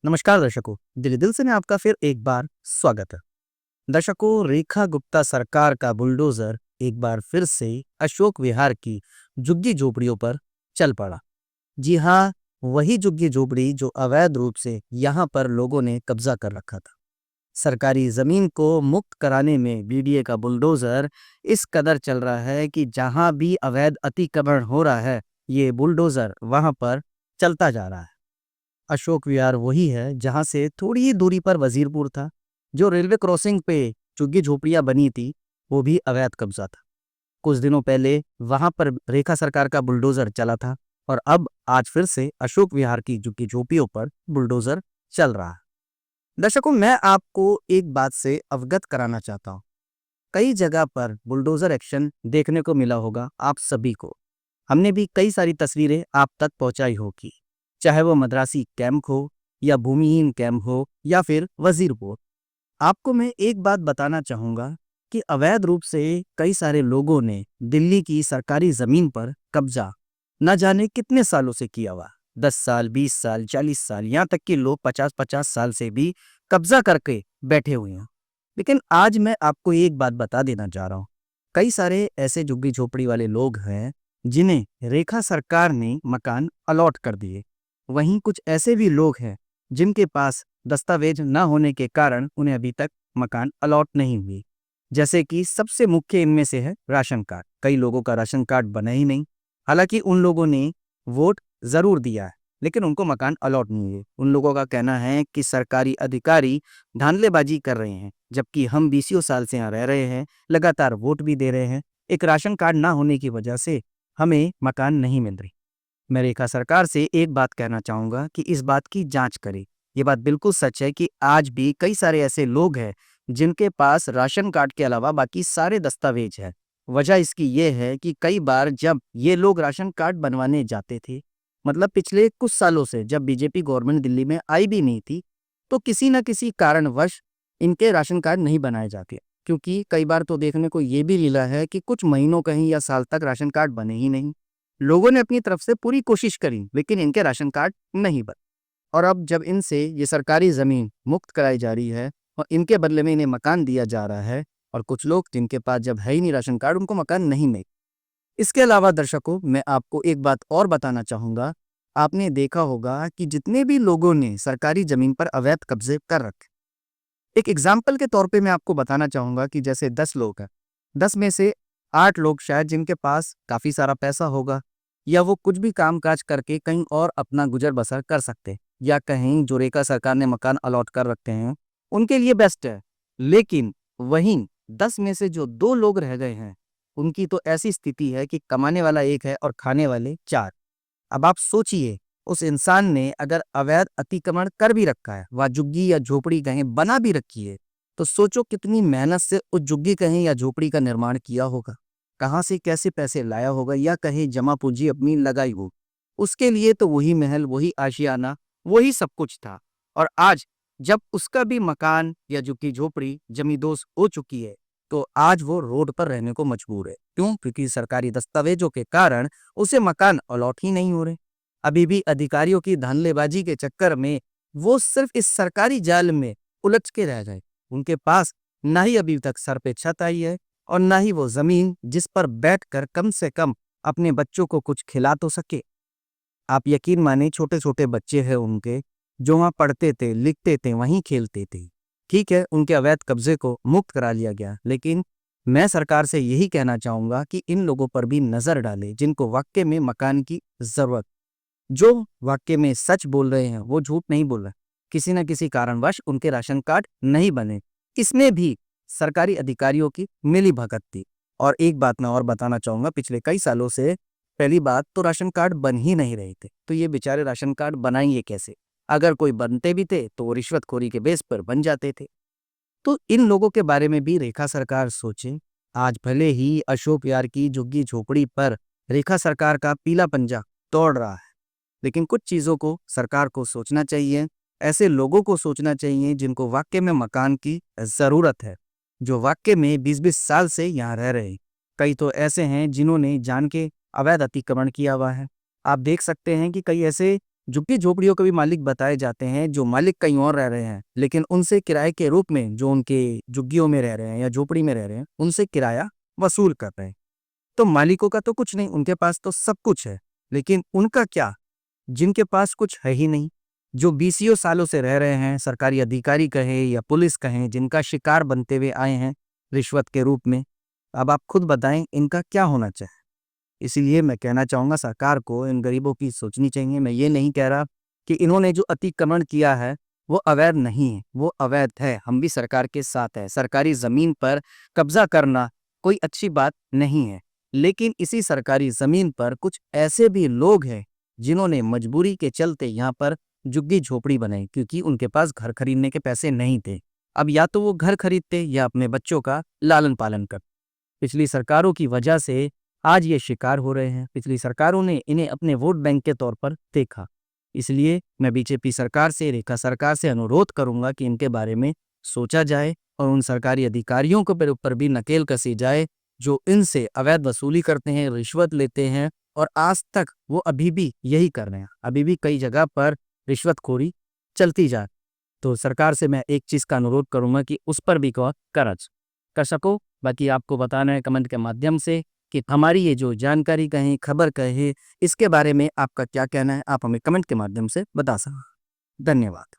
नमस्कार दर्शकों, दिल दिल से मैं आपका फिर एक बार स्वागत है। दर्शकों, रेखा गुप्ता सरकार का बुलडोजर एक बार फिर से अशोक विहार की झुग्गी झोपड़ियों पर चल पड़ा। जी हाँ, वही झुग्गी झोपड़ी जो अवैध रूप से यहाँ पर लोगों ने कब्जा कर रखा था। सरकारी जमीन को मुक्त कराने में बीडीए का बुलडोजर इस कदर चल रहा है कि जहाँ भी अवैध अतिक्रमण हो रहा है, ये बुलडोजर वहां पर चलता जा रहा है। अशोक विहार वही है जहां से थोड़ी ही दूरी पर वजीरपुर था। जो रेलवे क्रॉसिंग पे झुग्गी झोपड़ियां बनी थी, वो भी अवैध कब्जा था। कुछ दिनों पहले वहां पर रेखा सरकार का बुलडोजर चला था और अब आज फिर से अशोक विहार की झुग्गी झोपड़ियों पर बुलडोजर चल रहा है। दर्शकों, मैं आपको एक बात से अवगत कराना चाहता हूँ। कई जगह पर बुलडोजर एक्शन देखने को मिला होगा आप सभी को। हमने भी कई सारी तस्वीरें आप तक पहुंचाई होगी, चाहे वो मद्रासी कैंप हो या भूमिहीन कैंप हो या फिर वजीरपुर। आपको मैं एक बात बताना चाहूंगा कि अवैध रूप से कई सारे लोगों ने दिल्ली की सरकारी जमीन पर कब्जा न जाने कितने सालों से किया हुआ। 10 साल, 20 साल, 40 साल, यहाँ तक कि लोग 50-50 साल से भी कब्जा करके बैठे हुए हैं। लेकिन आज मैं आपको एक बात बता देना चाह रहा हूँ। कई सारे ऐसे झुग्गी झोपड़ी वाले लोग हैं जिन्हें रेखा सरकार ने मकान अलॉट कर दिए। वहीं कुछ ऐसे भी लोग हैं जिनके पास दस्तावेज न होने के कारण उन्हें अभी तक मकान अलॉट नहीं हुए। जैसे कि सबसे मुख्य इनमें से है राशन कार्ड। कई लोगों का राशन कार्ड बना ही नहीं। हालांकि उन लोगों ने वोट जरूर दिया है, लेकिन उनको मकान अलॉट नहीं हुए। उन लोगों का कहना है कि सरकारी अधिकारी धांधलेबाजी कर रहे हैं, जबकि हम 20 साल से यहाँ रह रहे हैं, लगातार वोट भी दे रहे हैं। एक राशन कार्ड ना होने की वजह से हमें मकान नहीं मिल रही। मैं रेखा सरकार से एक बात कहना चाहूंगा कि इस बात की जांच करें। ये बात बिल्कुल सच है कि आज भी कई सारे ऐसे लोग हैं जिनके पास राशन कार्ड के अलावा बाकी सारे दस्तावेज हैं। वजह इसकी ये है कि कई बार जब ये लोग राशन कार्ड बनवाने जाते थे, मतलब पिछले कुछ सालों से जब बीजेपी गवर्नमेंट दिल्ली में आई भी नहीं थी, तो किसी न किसी कारणवश इनके राशन कार्ड नहीं बनाए जाते। क्योंकि कई बार तो देखने को ये भी मिला है कि कुछ महीनों कहीं या साल तक राशन कार्ड बने ही नहीं। लोगों ने अपनी तरफ से पूरी कोशिश करी, लेकिन इनके राशन कार्ड नहीं बने। और अब जब इनसे ये सरकारी जमीन मुक्त कराई जा रही है और इनके बदले में इन्हें मकान दिया जा रहा है, और कुछ लोग जिनके पास जब है ही नहीं राशन कार्ड, उनको मकान नहीं मिले। इसके अलावा दर्शकों, मैं आपको एक बात और बताना चाहूंगा। आपने देखा होगा कि जितने भी लोगों ने सरकारी जमीन पर अवैध कब्जे कर रखे, एक एग्जाम्पल के तौर पे मैं आपको बताना चाहूंगा कि जैसे 10 लोग हैं, 10 में से 8 लोग शायद जिनके पास काफी सारा पैसा होगा, या वो कुछ भी कामकाज करके कहीं और अपना गुजर बसर कर सकते, या कहीं जो रेखा सरकार ने मकान अलॉट कर रखते हैं उनके लिए बेस्ट है। लेकिन वहीं 10 में से जो 2 लोग रह गए हैं, उनकी तो ऐसी स्थिति है कि कमाने वाला एक है और खाने वाले 4। अब आप सोचिए, उस इंसान ने अगर अवैध अतिक्रमण कर भी रखा है, वह झुग्गी या झोपड़ी कहीं बना भी रखी है, तो सोचो कितनी मेहनत से उस झुग्गी कहीं या झोपड़ी का निर्माण किया होगा, कहाँ से कैसे पैसे लाया होगा, या कहीं जमा पूंजी अपनी लगाई हो। उसके लिए तो वही महल, वही आशियाना, वही सब कुछ था। और आज जब उसका भी मकान या झुग्गी झोपड़ी जमींदोज हो चुकी है, तो आज वो रोड पर रहने को मजबूर है। क्यों? क्योंकि सरकारी दस्तावेजों के कारण उसे मकान अलॉट ही नहीं हो रहे। अभी भी अधिकारियों की धांधलेबाजी के चक्कर में वो सिर्फ इस सरकारी जाल में उलझ के रह गए। उनके पास ना ही अभी तक सर पे छत आई है, और ना ही वो जमीन जिस पर बैठकर कम से कम अपने बच्चों को कुछ खिला तो सके। आप यकीन माने, छोटे छोटे बच्चे हैं उनके, जो वहां पढ़ते थे, लिखते थे, वहीं खेलते थे। ठीक है, उनके अवैध कब्जे को मुक्त करा लिया गया, लेकिन मैं सरकार से यही कहना चाहूंगा कि इन लोगों पर भी नजर डाले जिनको वाकई में मकान की जरूरत। जो वाकई में सच बोल रहे हैं, वो झूठ नहीं बोल रहे। किसी न किसी कारणवश उनके राशन कार्ड नहीं बने, इसमें भी सरकारी अधिकारियों की मिली भगत थी। और एक बात मैं और बताना चाहूंगा, पिछले कई सालों से पहली बात तो राशन कार्ड बन ही नहीं रहे थे, तो ये बेचारे राशन कार्ड बनाएंगे कैसे? अगर कोई बनते भी थे तो वो रिश्वतखोरी के बेस पर बन जाते थे। तो इन लोगों के बारे में भी रेखा सरकार सोचे। आज भले ही अशोक विहार की झुग्गी झोपड़ी पर रेखा सरकार का पीला पंजा तोड़ रहा है, लेकिन कुछ चीजों को सरकार को सोचना चाहिए। ऐसे लोगों को सोचना चाहिए जिनको वाकई में मकान की जरूरत है, जो वाकई में 20-20 साल से यहाँ रह रहे हैं। कई तो ऐसे हैं जिन्होंने जान के अवैध अतिक्रमण किया हुआ है। आप देख सकते हैं कि कई ऐसे झुग्गी झोपड़ियों के भी मालिक बताए जाते हैं, जो मालिक कहीं और रह रहे हैं, लेकिन उनसे किराए के रूप में जो उनके झुग्गियों में रह रहे हैं या झोपड़ी में रह रहे हैं, उनसे किराया वसूल कर रहे हैं। तो मालिकों का तो कुछ नहीं, उनके पास तो सब कुछ है, लेकिन उनका क्या? जिनके पास कुछ है ही नहीं, जो बीसियों सालों से रह रहे हैं, सरकारी अधिकारी कहें या पुलिस कहें, जिनका शिकार बनते हुए आए हैं रिश्वत के रूप में, अब आप खुद बताएं इनका क्या होना चाहिए? इसीलिए मैं कहना चाहूँगा सरकार को इन गरीबों की सोचनी चाहिए। मैं ये नहीं कह रहा कि इन्होंने जो अतिक्रमण किया है वो अवैध नहीं है, वो अवैध है। हम भी सरकार के साथ हैं। सरकारी ज़मीन पर कब्ज़ा करना कोई अच्छी बात नहीं है। लेकिन इसी सरकारी ज़मीन पर कुछ ऐसे भी लोग हैं जिन्होंने मजबूरी के चलते यहाँ पर झुग्गी-झोपड़ी बनाई, क्योंकि उनके पास घर खरीदने के पैसे नहीं थे। अब या तो वो घर खरीदते या अपने बच्चों का लालन-पालन करते। पिछली सरकारों की वजह से आज ये शिकार हो रहे हैं। पिछली सरकारों ने इन्हें अपने वोट बैंक के तौर पर देखा। इसलिए मैं बीजेपी सरकार से, रेखा सरकार से अनुरोध करूंगा कि इनके बारे में सोचा जाए और उन सरकारी अधिकारियों के ऊपर भी नकेल कसी जाए जो इनसे अवैध वसूली करते हैं, रिश्वत लेते हैं, और आज तक वो अभी भी यही कर रहे हैं। अभी भी कई जगह पर रिश्वतखोरी चलती जा। तो सरकार से मैं एक चीज़ का अनुरोध करूंगा कि उस पर भी गौर कर सको। बाकी आपको बताना है कमेंट के माध्यम से कि हमारी ये जो जानकारी कहें, खबर कहें, इसके बारे में आपका क्या कहना है, आप हमें कमेंट के माध्यम से बता सकते हैं। धन्यवाद।